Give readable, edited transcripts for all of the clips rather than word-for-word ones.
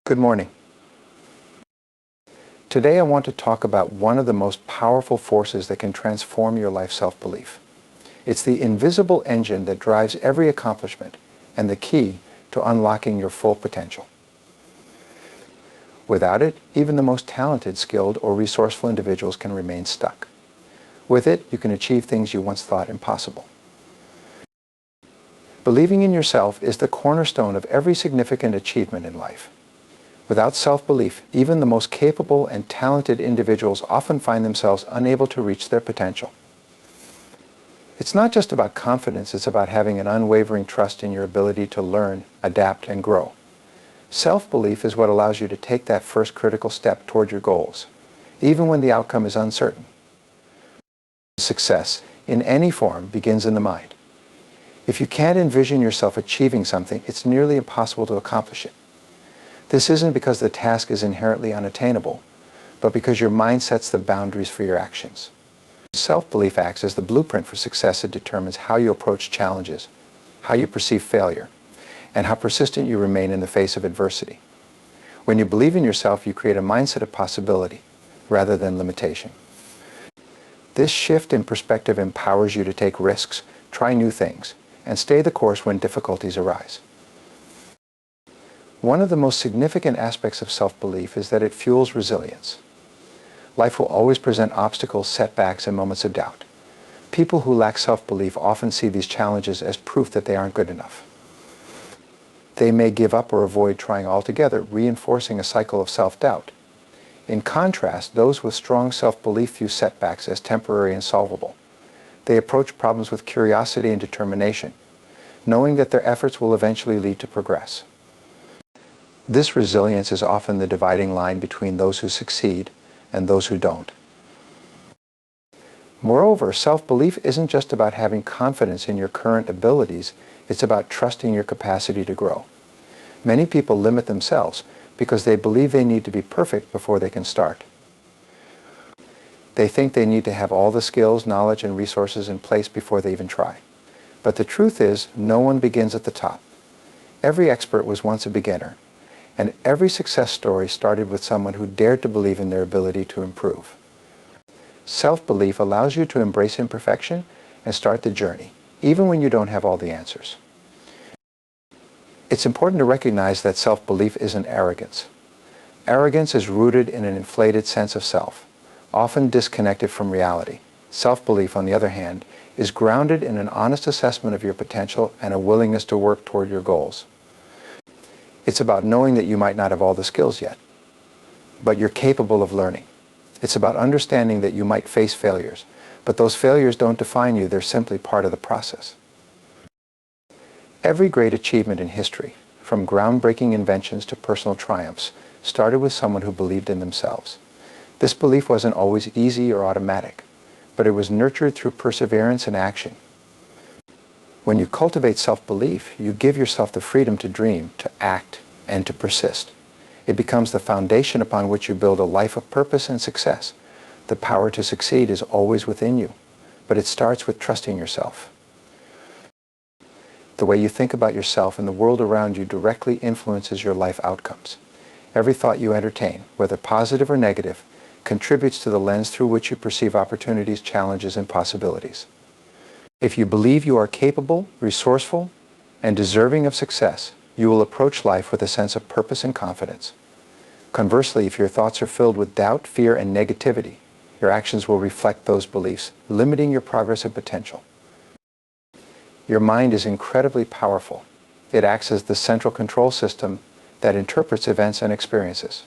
Good morning. Today I want to talk about one of the most powerful forces that can transform your life self-belief. It's the invisible engine that drives every accomplishment and the key to unlocking your full potential. Without it, even the most talented, skilled, or resourceful individuals can remain stuck. With it, you can achieve things you once thought impossible. Believing in yourself is the cornerstone of every significant achievement in life. Without self-belief, even the most capable and talented individuals often find themselves unable to reach their potential. It's not just about confidence, it's about having an unwavering trust in your ability to learn, adapt, and grow. Self-belief is what allows you to take that first critical step toward your goals, even when the outcome is uncertain. Success, in any form, begins in the mind. If you can't envision yourself achieving something, it's nearly impossible to accomplish it. This isn't because the task is inherently unattainable, but because your mind sets the boundaries for your actions. Self-belief acts as the blueprint for success. It determines how you approach challenges, how you perceive failure, and how persistent you remain in the face of adversity. When you believe in yourself, you create a mindset of possibility rather than limitation. This shift in perspective empowers you to take risks, try new things, and stay the course when difficulties arise. One of the most significant aspects of self-belief is that it fuels resilience. Life will always present obstacles, setbacks, and moments of doubt. People who lack self-belief often see these challenges as proof that they aren't good enough. They may give up or avoid trying altogether, reinforcing a cycle of self-doubt. In contrast, those with strong self-belief view setbacks as temporary and solvable. They approach problems with curiosity and determination, knowing that their efforts will eventually lead to progress. This resilience is often the dividing line between those who succeed and those who don't. Moreover, self-belief isn't just about having confidence in your current abilities, it's about trusting your capacity to grow. Many people limit themselves because they believe they need to be perfect before they can start. They think they need to have all the skills, knowledge, and resources in place before they even try. But the truth is, no one begins at the top. Every expert was once a beginner. And every success story started with someone who dared to believe in their ability to improve. Self-belief allows you to embrace imperfection and start the journey, even when you don't have all the answers. It's important to recognize that self-belief isn't arrogance. Arrogance is rooted in an inflated sense of self, often disconnected from reality. Self-belief, on the other hand, is grounded in an honest assessment of your potential and a willingness to work toward your goals. It's about knowing that you might not have all the skills yet, but you're capable of learning. It's about understanding that you might face failures, but those failures don't define you, they're simply part of the process. Every great achievement in history, from groundbreaking inventions to personal triumphs, started with someone who believed in themselves. This belief wasn't always easy or automatic, but it was nurtured through perseverance and action. When you cultivate self-belief, you give yourself the freedom to dream, to act, and to persist. It becomes the foundation upon which you build a life of purpose and success. The power to succeed is always within you, but it starts with trusting yourself. The way you think about yourself and the world around you directly influences your life outcomes. Every thought you entertain, whether positive or negative, contributes to the lens through which you perceive opportunities, challenges, and possibilities. If you believe you are capable, resourceful, and deserving of success, you will approach life with a sense of purpose and confidence. Conversely, if your thoughts are filled with doubt, fear, and negativity, your actions will reflect those beliefs, limiting your progress and potential. Your mind is incredibly powerful. It acts as the central control system that interprets events and experiences.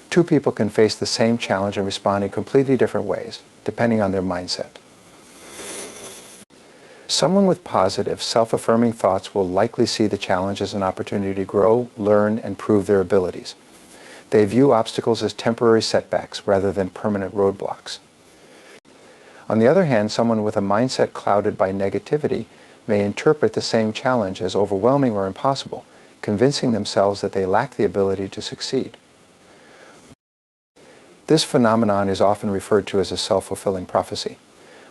Two people can face the same challenge and respond in completely different ways, depending on their mindset. Someone with positive, self-affirming thoughts will likely see the challenge as an opportunity to grow, learn, and prove their abilities. They view obstacles as temporary setbacks rather than permanent roadblocks. On the other hand, someone with a mindset clouded by negativity may interpret the same challenge as overwhelming or impossible, convincing themselves that they lack the ability to succeed. This phenomenon is often referred to as a self-fulfilling prophecy.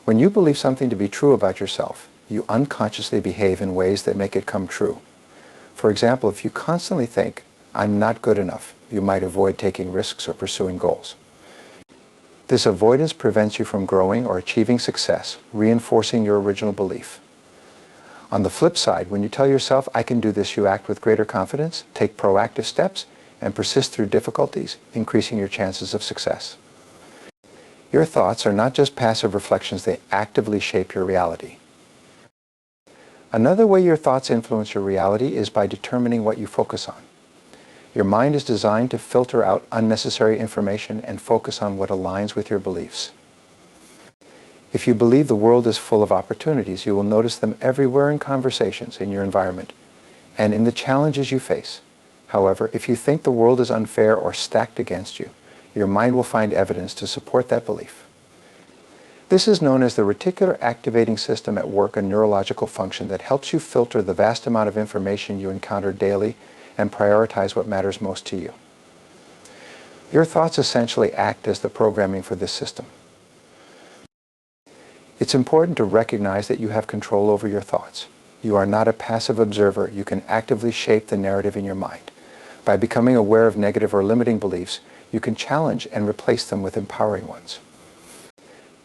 When you believe something to be true about yourself, you unconsciously behave in ways that make it come true. For example, if you constantly think, I'm not good enough, you might avoid taking risks or pursuing goals. This avoidance prevents you from growing or achieving success, reinforcing your original belief. On the flip side, when you tell yourself, I can do this, you act with greater confidence, take proactive steps, and persist through difficulties, increasing your chances of success. Your thoughts are not just passive reflections, they actively shape your reality. Another way your thoughts influence your reality is by determining what you focus on. Your mind is designed to filter out unnecessary information and focus on what aligns with your beliefs. If you believe the world is full of opportunities, you will notice them everywhere in conversations, in your environment, and in the challenges you face. However, if you think the world is unfair or stacked against you, your mind will find evidence to support that belief. This is known as the reticular activating system at work, a neurological function that helps you filter the vast amount of information you encounter daily and prioritize what matters most to you. Your thoughts essentially act as the programming for this system. It's important to recognize that you have control over your thoughts. You are not a passive observer. You can actively shape the narrative in your mind. By becoming aware of negative or limiting beliefs, you can challenge and replace them with empowering ones.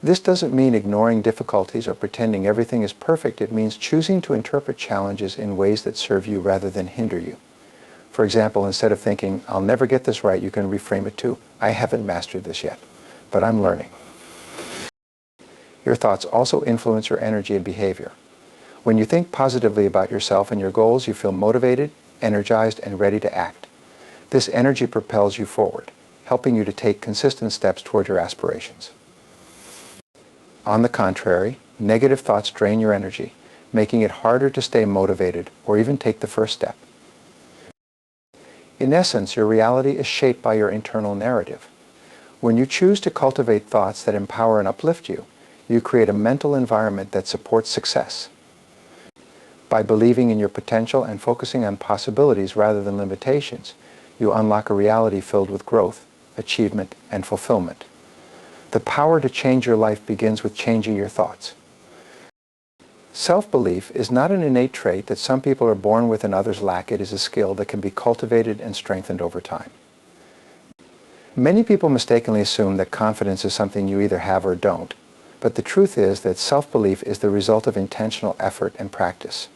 This doesn't mean ignoring difficulties or pretending everything is perfect. It means choosing to interpret challenges in ways that serve you rather than hinder you. For example, instead of thinking, I'll never get this right, you can reframe it to, I haven't mastered this yet, but I'm learning. Your thoughts also influence your energy and behavior. When you think positively about yourself and your goals, you feel motivated, energized, and ready to act. This energy propels you forward, helping you to take consistent steps toward your aspirations. On the contrary, negative thoughts drain your energy, making it harder to stay motivated or even take the first step. In essence, your reality is shaped by your internal narrative. When you choose to cultivate thoughts that empower and uplift you, you create a mental environment that supports success. By believing in your potential and focusing on possibilities rather than limitations, you unlock a reality filled with growth, achievement, and fulfillment. The power to change your life begins with changing your thoughts. Self-belief is not an innate trait that some people are born with and others lack. It is a skill that can be cultivated and strengthened over time. Many people mistakenly assume that confidence is something you either have or don't. But the truth is that self-belief is the result of intentional effort and practice.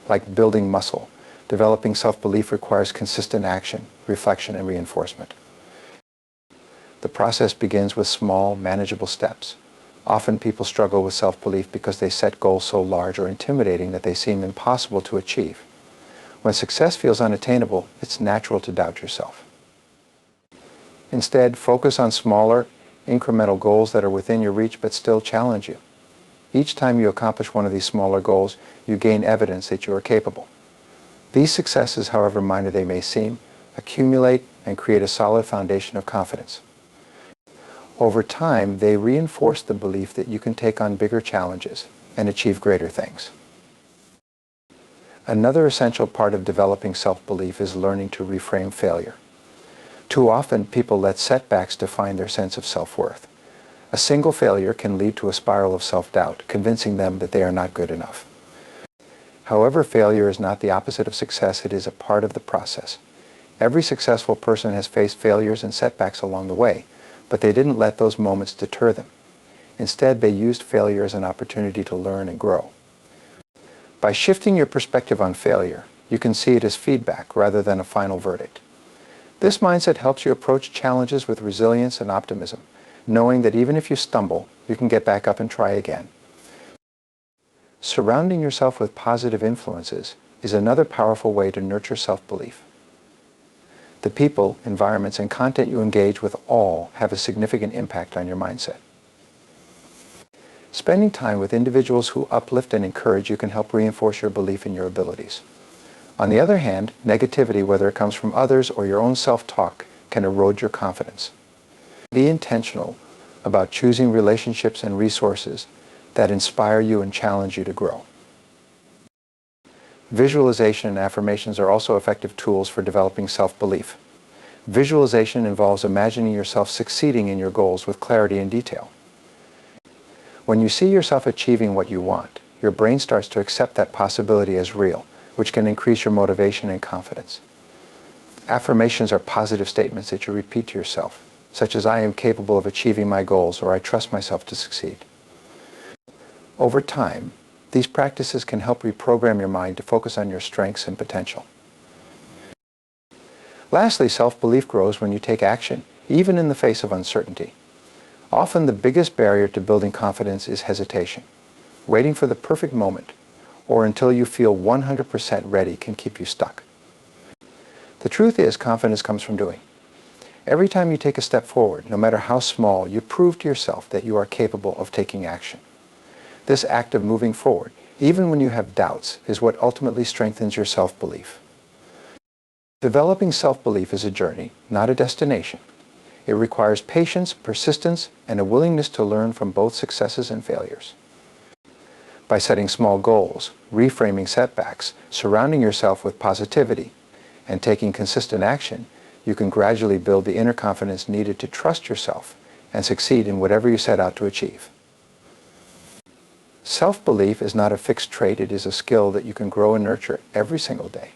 Like building muscle, developing self-belief requires consistent action, reflection, and reinforcement. The process begins with small, manageable steps. Often people struggle with self-belief because they set goals so large or intimidating that they seem impossible to achieve. When success feels unattainable, it's natural to doubt yourself. Instead, focus on smaller, incremental goals that are within your reach but still challenge you. Each time you accomplish one of these smaller goals, you gain evidence that you are capable. These successes, however minor they may seem, accumulate and create a solid foundation of confidence. Over time, they reinforce the belief that you can take on bigger challenges and achieve greater things. Another essential part of developing self-belief is learning to reframe failure. Too often, people let setbacks define their sense of self-worth. A single failure can lead to a spiral of self-doubt, convincing them that they are not good enough. However, failure is not the opposite of success. It is a part of the process. Every successful person has faced failures and setbacks along the way, but they didn't let those moments deter them. Instead, they used failure as an opportunity to learn and grow. By shifting your perspective on failure, you can see it as feedback rather than a final verdict. This mindset helps you approach challenges with resilience and optimism, knowing that even if you stumble, you can get back up and try again. Surrounding yourself with positive influences is another powerful way to nurture self-belief. The people, environments, and content you engage with all have a significant impact on your mindset. Spending time with individuals who uplift and encourage you can help reinforce your belief in your abilities. On the other hand, negativity, whether it comes from others or your own self-talk, can erode your confidence. Be intentional about choosing relationships and resources that inspire you and challenge you to grow. Visualization and affirmations are also effective tools for developing self-belief. Visualization involves imagining yourself succeeding in your goals with clarity and detail. When you see yourself achieving what you want, your brain starts to accept that possibility as real, which can increase your motivation and confidence. Affirmations are positive statements that you repeat to yourself, such as "I am capable of achieving my goals" or "I trust myself to succeed." Over time, these practices can help reprogram your mind to focus on your strengths and potential. Lastly, self-belief grows when you take action, even in the face of uncertainty. Often the biggest barrier to building confidence is hesitation. Waiting for the perfect moment, or until you feel 100% ready, can keep you stuck. The truth is, confidence comes from doing. Every time you take a step forward, no matter how small, you prove to yourself that you are capable of taking action. This act of moving forward, even when you have doubts, is what ultimately strengthens your self-belief. Developing self-belief is a journey, not a destination. It requires patience, persistence, and a willingness to learn from both successes and failures. By setting small goals, reframing setbacks, surrounding yourself with positivity, and taking consistent action, you can gradually build the inner confidence needed to trust yourself and succeed in whatever you set out to achieve. Self-belief is not a fixed trait, it is a skill that you can grow and nurture every single day.